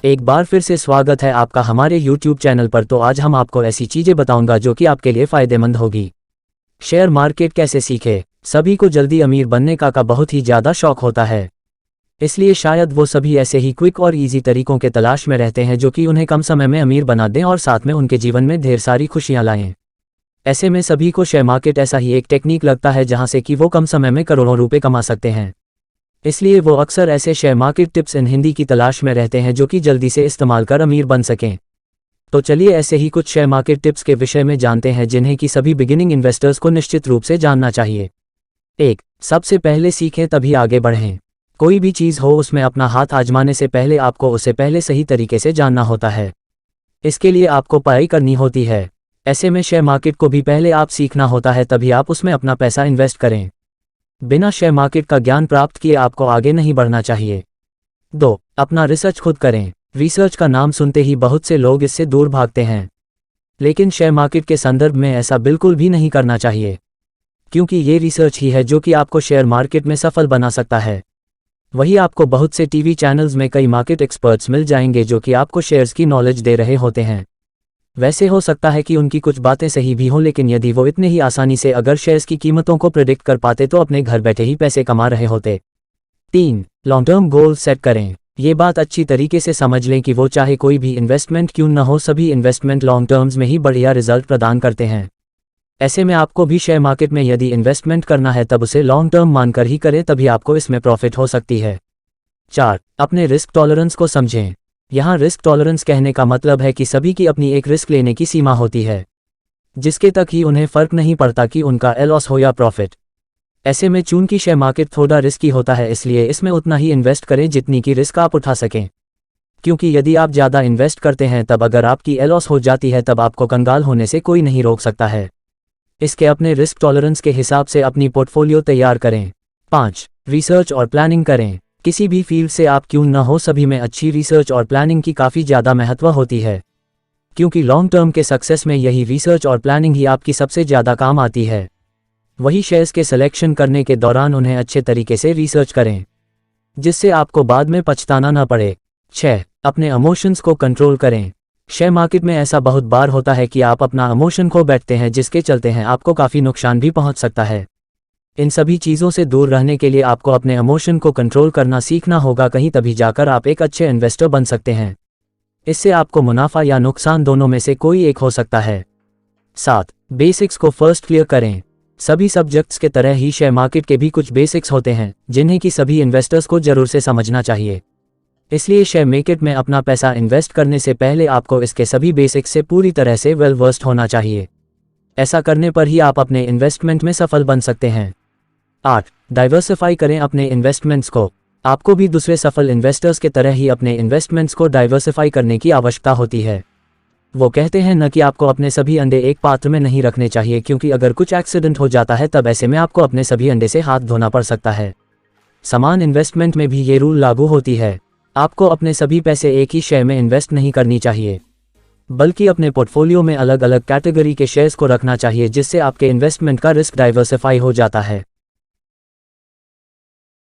एक बार फिर से स्वागत है आपका हमारे YouTube चैनल पर। तो आज हम आपको ऐसी चीज़ें बताऊंगा जो कि आपके लिए फ़ायदेमंद होगी। शेयर मार्केट कैसे सीखे। सभी को जल्दी अमीर बनने का बहुत ही ज़्यादा शौक होता है, इसलिए शायद वो सभी ऐसे ही क्विक और इजी तरीकों के तलाश में रहते हैं जो कि उन्हें कम समय में अमीर बना दें और साथ में उनके जीवन में ढेर सारी खुशियाँ लाएं। ऐसे में सभी को शेयर मार्केट ऐसा ही एक टेक्निक लगता है जहाँ से कि वो कम समय में करोड़ों रुपए कमा सकते हैं। इसलिए वो अक्सर ऐसे शेयर मार्केट टिप्स इन हिंदी की तलाश में रहते हैं जो कि जल्दी से इस्तेमाल कर अमीर बन सकें। तो चलिए ऐसे ही कुछ शेयर मार्केट टिप्स के विषय में जानते हैं जिन्हें कि सभी बिगिनिंग इन्वेस्टर्स को निश्चित रूप से जानना चाहिए। 1. सबसे पहले सीखें तभी आगे बढ़ें। कोई भी चीज़ हो उसमें अपना हाथ आजमाने से पहले आपको उसे पहले सही तरीके से जानना होता है। इसके लिए आपको पढ़ाई करनी होती है। ऐसे में शेयर मार्केट को भी पहले आप सीखना होता है, तभी आप उसमें अपना पैसा इन्वेस्ट करें। बिना शेयर मार्केट का ज्ञान प्राप्त किए आपको आगे नहीं बढ़ना चाहिए। 2. अपना रिसर्च खुद करें। रिसर्च का नाम सुनते ही बहुत से लोग इससे दूर भागते हैं, लेकिन शेयर मार्केट के संदर्भ में ऐसा बिल्कुल भी नहीं करना चाहिए, क्योंकि ये रिसर्च ही है जो कि आपको शेयर मार्केट में सफल बना सकता है। वही आपको बहुत से टीवी चैनल्स में कई मार्केट एक्सपर्ट्स मिल जाएंगे जो कि आपको शेयर्स की नॉलेज दे रहे होते हैं। वैसे हो सकता है कि उनकी कुछ बातें सही भी हों, लेकिन यदि वो इतने ही आसानी से अगर शेयर्स की कीमतों को प्रेडिक्ट कर पाते तो अपने घर बैठे ही पैसे कमा रहे होते। 3. लॉन्ग टर्म गोल सेट करें। ये बात अच्छी तरीके से समझ लें कि वो चाहे कोई भी इन्वेस्टमेंट क्यों न हो, सभी इन्वेस्टमेंट लॉन्ग टर्म्स में ही बढ़िया रिजल्ट प्रदान करते हैं। ऐसे में आपको भी शेयर मार्केट में यदि इन्वेस्टमेंट करना है तब उसे लॉन्ग टर्म मानकर ही करें, तभी आपको इसमें प्रॉफिट हो सकती है। 4. अपने रिस्क टॉलरेंस को समझें। यहाँ रिस्क टॉलरेंस कहने का मतलब है कि सभी की अपनी एक रिस्क लेने की सीमा होती है, जिसके तक ही उन्हें फर्क नहीं पड़ता कि उनका लॉस हो या प्रॉफिट। ऐसे में चूंकि शेयर मार्केट थोड़ा रिस्की होता है, इसलिए इसमें उतना ही इन्वेस्ट करें जितनी की रिस्क आप उठा सकें, क्योंकि यदि आप ज़्यादा इन्वेस्ट करते हैं तब अगर आपकी लॉस हो जाती है तब आपको कंगाल होने से कोई नहीं रोक सकता है। इसके अपने रिस्क टॉलरेंस के हिसाब से अपनी पोर्टफोलियो तैयार करें। 5. रिसर्च और प्लानिंग करें। किसी भी फील्ड से आप क्यों न हो, सभी में अच्छी रिसर्च और प्लानिंग की काफ़ी ज़्यादा महत्व होती है, क्योंकि लॉन्ग टर्म के सक्सेस में यही रिसर्च और प्लानिंग ही आपकी सबसे ज़्यादा काम आती है। वही शेयर्स के सिलेक्शन करने के दौरान उन्हें अच्छे तरीके से रिसर्च करें, जिससे आपको बाद में पछताना न पड़े। 6. अपने इमोशंस को कंट्रोल करें। शेयर मार्केट में ऐसा बहुत बार होता है कि आप अपना इमोशन खो बैठते हैं, जिसके चलते हैं आपको काफ़ी नुकसान भी पहुंच सकता है। इन सभी चीज़ों से दूर रहने के लिए आपको अपने इमोशन को कंट्रोल करना सीखना होगा, कहीं तभी जाकर आप एक अच्छे इन्वेस्टर बन सकते हैं। इससे आपको मुनाफा या नुकसान दोनों में से कोई एक हो सकता है। 7. बेसिक्स को फर्स्ट क्लियर करें। सभी सब्जेक्ट्स के तरह ही शेयर मार्केट के भी कुछ बेसिक्स होते हैं जिन्हें कि सभी इन्वेस्टर्स को जरूर से समझना चाहिए। इसलिए शेयर मार्केट में अपना पैसा इन्वेस्ट करने से पहले आपको इसके सभी बेसिक्स से पूरी तरह से वेल वर्स्ड होना चाहिए। ऐसा करने पर ही आप अपने इन्वेस्टमेंट में सफल बन सकते हैं। 8. डाइवर्सिफाई करें अपने इन्वेस्टमेंट्स को। आपको भी दूसरे सफल इन्वेस्टर्स के तरह ही अपने इन्वेस्टमेंट्स को डाइवर्सिफाई करने की आवश्यकता होती है। वो कहते हैं न कि आपको अपने सभी अंडे एक पात्र में नहीं रखने चाहिए, क्योंकि अगर कुछ एक्सीडेंट हो जाता है तब ऐसे में आपको अपने सभी अंडे से हाथ धोना पड़ सकता है। समान इन्वेस्टमेंट में भी ये रूल लागू होती है। आपको अपने सभी पैसे एक ही शेयर में इन्वेस्ट नहीं करनी चाहिए, बल्कि अपने पोर्टफोलियो में अलग अलग कैटेगरी के शेयर्स को रखना चाहिए, जिससे आपके इन्वेस्टमेंट का रिस्क डाइवर्सिफाई हो जाता है।